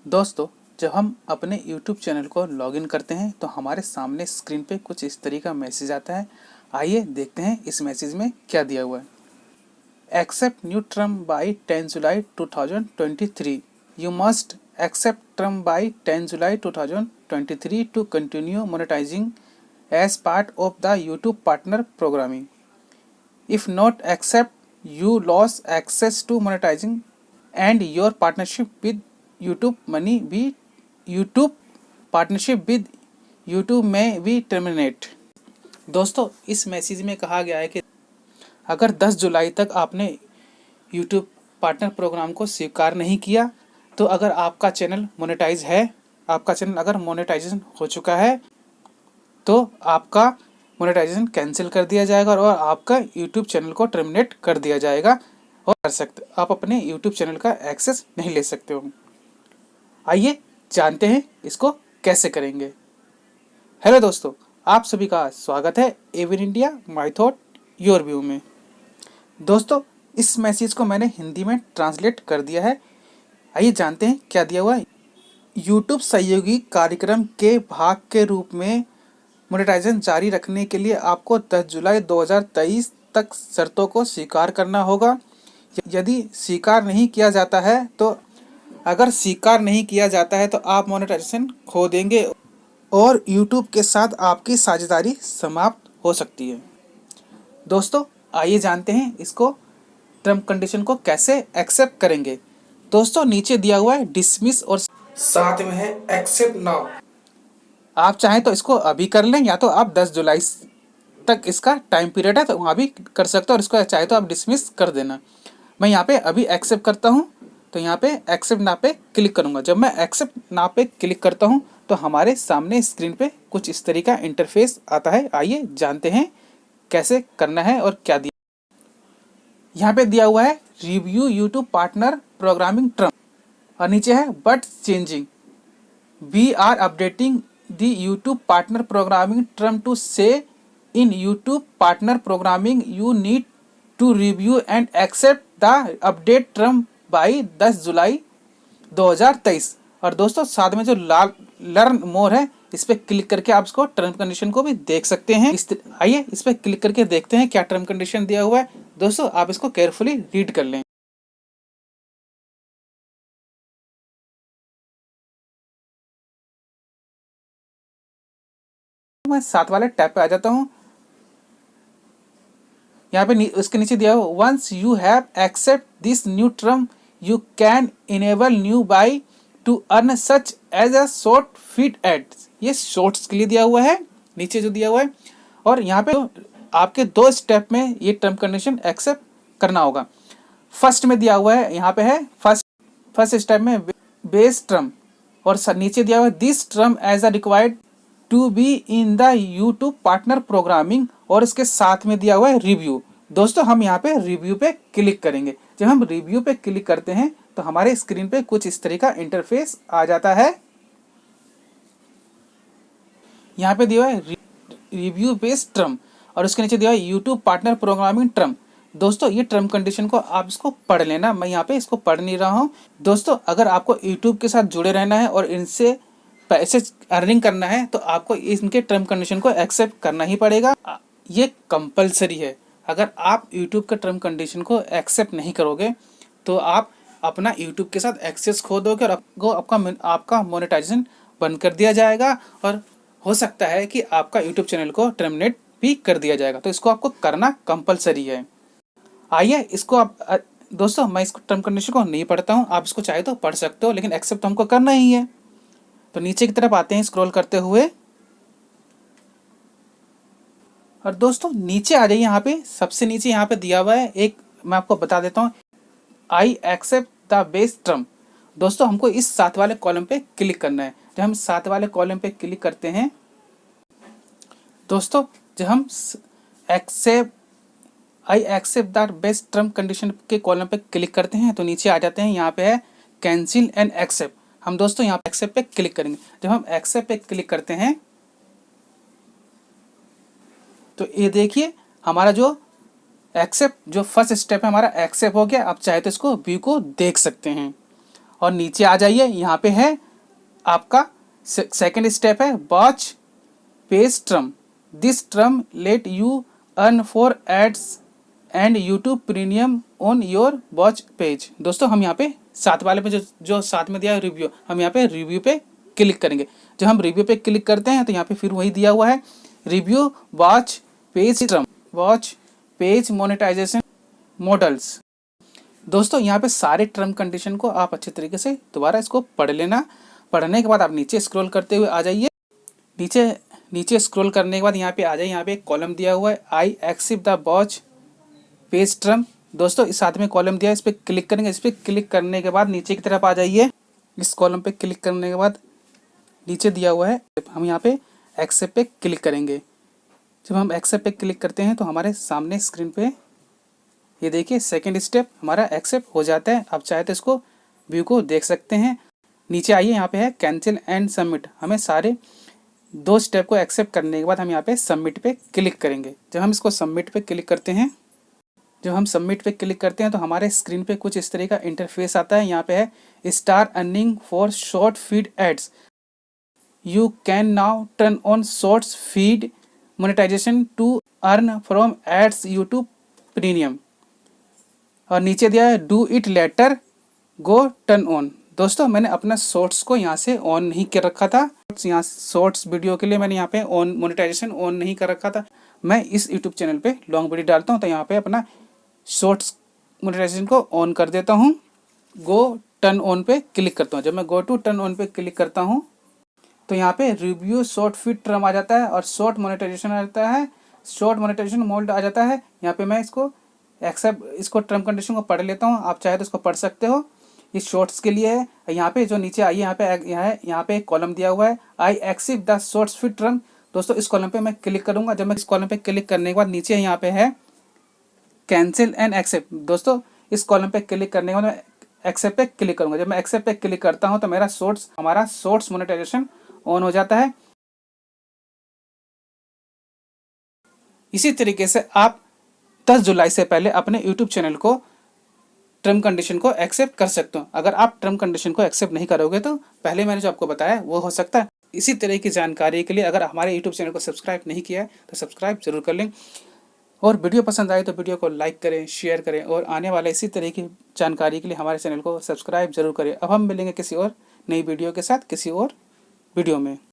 दोस्तों, जब हम अपने YouTube चैनल को लॉगिन करते हैं तो हमारे सामने स्क्रीन पे कुछ इस तरह का मैसेज आता है। आइए देखते हैं इस मैसेज में क्या दिया हुआ है। Accept new term by 10 July 2023। You must accept term by 10 July 2023 to continue monetizing as part of the YouTube partner programming. If not accept, you lose access to monetizing and your partnership with YouTube money be YouTube partnership with YouTube में भी terminate। दोस्तों, इस message में कहा गया है कि अगर 10 जुलाई तक आपने YouTube पार्टनर प्रोग्राम को स्वीकार नहीं किया तो अगर आपका चैनल मोनेटाइज है, आपका चैनल अगर मोनेटाइजेशन हो चुका है तो आपका मोनेटाइजेशन कैंसिल कर दिया जाएगा और आपका यूट्यूब चैनल को टर्मिनेट कर दिया जाएगा और आप अपने यूट्यूब चैनल का एक्सेस नहीं ले सकते हो। आइए जानते हैं इसको कैसे करेंगे। हेलो दोस्तों, आप सभी का स्वागत है एवन India my thought your view में। दोस्तों, इस मैसेज को मैंने हिंदी में ट्रांसलेट कर दिया है। आइए जानते हैं क्या दिया हुआ है। यूट्यूब सहयोगी कार्यक्रम के भाग के रूप में मोनेटाइजेशन जारी रखने के लिए आपको 10 जुलाई 2023 तक शर्तों को स्वीकार करना होगा। यदि स्वीकार नहीं किया जाता है तो आप मोनेटाइजेशन खो देंगे और YouTube के साथ आपकी साझेदारी समाप्त हो सकती है। दोस्तों, आइए जानते हैं इसको टर्म कंडीशन को कैसे एक्सेप्ट करेंगे। दोस्तों, नीचे दिया हुआ है डिसमिस और साथ में है एक्सेप्ट नाउ। आप चाहें तो इसको अभी कर लें या तो आप 10 जुलाई तक इसका टाइम पीरियड है तो वहाँ भी कर सकते हो और इसको चाहे तो आप डिसमिस कर देना। मैं यहाँ पे अभी एक्सेप्ट करता हूँ तो यहाँ पे एक्सेप्ट ना पे क्लिक करूँगा। जब मैं एक्सेप्ट ना पे क्लिक करता हूँ तो हमारे सामने स्क्रीन पे कुछ इस तरीके का इंटरफेस आता है। आइए जानते हैं कैसे करना है और क्या दिया। यहाँ पे दिया हुआ है review YouTube partner programming term और नीचे है but changing. We are updating the YouTube partner programming term to say in YouTube partner programming you need to review and accept the update term by 10 July 2023। और दोस्तों, साथ में जो learn more है इस पर क्लिक करके आप इसको टर्म कंडीशन को भी देख सकते हैं। आइए इस पर क्लिक करके देखते हैं क्या टर्म कंडीशन दिया हुआ है। दोस्तों, आप इसको केयरफुली रीड कर लें। मैं साथ वाले टैब पे आ जाता हूँ। यहाँ पे उसके नीचे दिया हो once you have accept this new term you can enable new by to earn such as a short feed ads. ये शॉर्ट्स के लिए दिया हुआ है नीचे जो दिया हुआ है। और यहाँ पे आपके 2 स्टेप में ये टर्म कंडीशन एक्सेप्ट करना होगा। फर्स्ट में दिया हुआ है, यहाँ पे है फर्स्ट स्टेप में बेस टर्म और नीचे दिया हुआ है this term as a required to be in the YouTube partner programming और इसके साथ में दिया हुआ है रिव्यू। दोस्तों, हम यहाँ पे रिव्यू पे क्लिक करेंगे। जब हम रिव्यू पे क्लिक करते हैं तो हमारे स्क्रीन पे कुछ इस तरह का इंटरफेस आ जाता है। यहाँ पे दिया हुआ है रिव्यू बेस्ड टर्म और उसके नीचे दिया हुआ है यूट्यूब पार्टनर प्रोग्रामिंग टर्म। दोस्तों, ये टर्म कंडीशन को आप इसको पढ़ लेना, मैं यहाँ पे इसको पढ़ नहीं रहा हूँ। दोस्तों, अगर आपको यूट्यूब के साथ जुड़े रहना है और इनसे पैसे अर्निंग करना है तो आपको इनके टर्म कंडीशन को एक्सेप्ट करना ही पड़ेगा। ये कंपलसरी है। अगर आप YouTube के टर्म कंडीशन को एक्सेप्ट नहीं करोगे तो आप अपना YouTube के साथ एक्सेस खो दोगे और आपका मोनेटाइजेशन बंद कर दिया जाएगा और हो सकता है कि आपका YouTube चैनल को टर्मिनेट भी कर दिया जाएगा। तो इसको आपको करना कंपलसरी है। आइए इसको आप दोस्तों, मैं इसको टर्म कंडीशन को नहीं पढ़ता हूँ, आप इसको चाहे तो पढ़ सकते हो लेकिन एक्सेप्ट हमको करना ही है। तो नीचे की तरफ आते हैं स्क्रॉल करते हुए और दोस्तों नीचे आ जाइए। यहाँ पे सबसे नीचे यहाँ पे दिया हुआ है एक, मैं आपको बता देता हूँ, I accept the base term. दोस्तों, हमको इस साथ वाले कॉलम पे क्लिक करना है। जब हम साथ वाले कॉलम पे क्लिक करते हैं दोस्तों, जब हम I accept the base term condition के कॉलम पे क्लिक करते हैं तो नीचे आ जाते हैं। यहाँ पे है कैंसिल एंड एक्सेप्ट। हम दोस्तों यहाँ पे एक्सेप्ट पे क्लिक करेंगे। जब हम एक्सेप्ट पे क्लिक करते हैं तो ये देखिए हमारा जो एक्सेप्ट जो फर्स्ट स्टेप है हमारा एक्सेप्ट हो गया। आप चाहे तो इसको व्यू को देख सकते हैं और नीचे आ जाइए, यहाँ पे है आपका सेकेंड स्टेप है watch page term. This term let you earn for ads and YouTube premium on your watch page. दोस्तों हम यहाँ पे साथ वाले पे जो साथ में दिया है रिव्यू, हम यहाँ पे रिव्यू पे क्लिक करेंगे। जब हम रिव्यू पे क्लिक करते हैं तो यहाँ पे फिर वही दिया हुआ है review watch page term watch page monetization models. दोस्तों यहाँ पे सारे टर्म कंडीशन को आप अच्छे तरीके से दोबारा इसको पढ़ लेना। पढ़ने के बाद आप नीचे स्क्रॉल करते हुए आ जाइए। नीचे स्क्रॉल करने के बाद यहाँ पे आ जाइए, यहाँ पे एक कॉलम दिया हुआ है I accept the watch page term. दोस्तों इस साथ में कॉलम दिया है, इस पर क्लिक करेंगे। इस पर क्लिक करने के बाद नीचे की तरफ आ जाइए। इस कॉलम पे क्लिक करने के बाद नीचे दिया हुआ है, हम यहाँ पे एक्सेप्ट पे क्लिक करेंगे। जब हम एक्सेप्ट पे क्लिक करते हैं तो हमारे सामने स्क्रीन पे ये देखिए सेकंड स्टेप हमारा एक्सेप्ट हो जाता है। आप चाहे तो इसको व्यू को देख सकते हैं। नीचे आइए, यहाँ पे है कैंसिल एंड सबमिट। हमें सारे 2 स्टेप को एक्सेप्ट करने के बाद हम यहाँ पे सबमिट पे क्लिक करेंगे। जब हम इसको सबमिट पे क्लिक करते हैं तो हमारे स्क्रीन पे कुछ इस तरह का इंटरफेस आता है। यहाँ पे है star earning for short feed ads, you can now turn on shorts feed monetization to earn from ads YouTube premium. और नीचे दिया है do it later go turn on. दोस्तों मैंने अपना शॉर्ट्स को यहाँ से ऑन नहीं कर रखा था। यहाँ शॉर्ट्स वीडियो के लिए मैंने यहाँ पे ऑन मोनेटाइजेशन ऑन नहीं कर रखा था। मैं इस यूट्यूब चैनल पे लॉन्ग वीडियो डालता हूँ तो यहाँ पे अपना शॉर्ट्स मोनेटाइजेशन को ऑन कर देता हूँ। गो टर्न ऑन पे क्लिक करता हूँ। जब मैं गो टू टर्न ऑन पे क्लिक करता हूँ तो यहाँ पे रिव्यू शॉर्ट फीड टर्म आ जाता है और शॉर्ट मोनेटाइजेशन आ जाता है, शॉर्ट मोनेटाइजेशन मोड आ जाता है। यहाँ पे मैं इसको टर्म कंडीशन को पढ़ लेता हूँ। आप चाहे तो इसको पढ़ सकते हो, ये शॉर्ट्स के लिए है। यहाँ पे जो नीचे आइए, यहाँ पे एक कॉलम दिया हुआ है I accept the shorts feed term. दोस्तों इस कॉलम पे मैं क्लिक करूंगा। जब मैं इस कॉलम पे क्लिक करने के बाद नीचे यहाँ पे है कैंसिल एंड एक्सेप्ट। दोस्तों इस कॉलम पे क्लिक करने के बाद मैं एक्सेप्ट पे क्लिक करूंगा। जब मैं एक्सेप्ट पे क्लिक करता हूँ तो हमारा शॉर्ट्स मोनेटाइजेशन ऑन हो जाता है। इसी तरीके से आप 10 जुलाई से पहले अपने YouTube चैनल को टर्म कंडीशन को एक्सेप्ट कर सकते हो। अगर आप टर्म कंडीशन को एक्सेप्ट नहीं करोगे तो पहले मैंने जो आपको बताया वो हो सकता है। इसी तरह की जानकारी के लिए अगर हमारे YouTube चैनल को सब्सक्राइब नहीं किया है तो सब्सक्राइब जरूर कर लें। और वीडियो पसंद आए तो वीडियो को लाइक करें, शेयर करें और आने वाले इसी तरह की जानकारी के लिए हमारे चैनल को सब्सक्राइब जरूर करें। अब हम मिलेंगे किसी और नई वीडियो के साथ किसी और वीडियो में।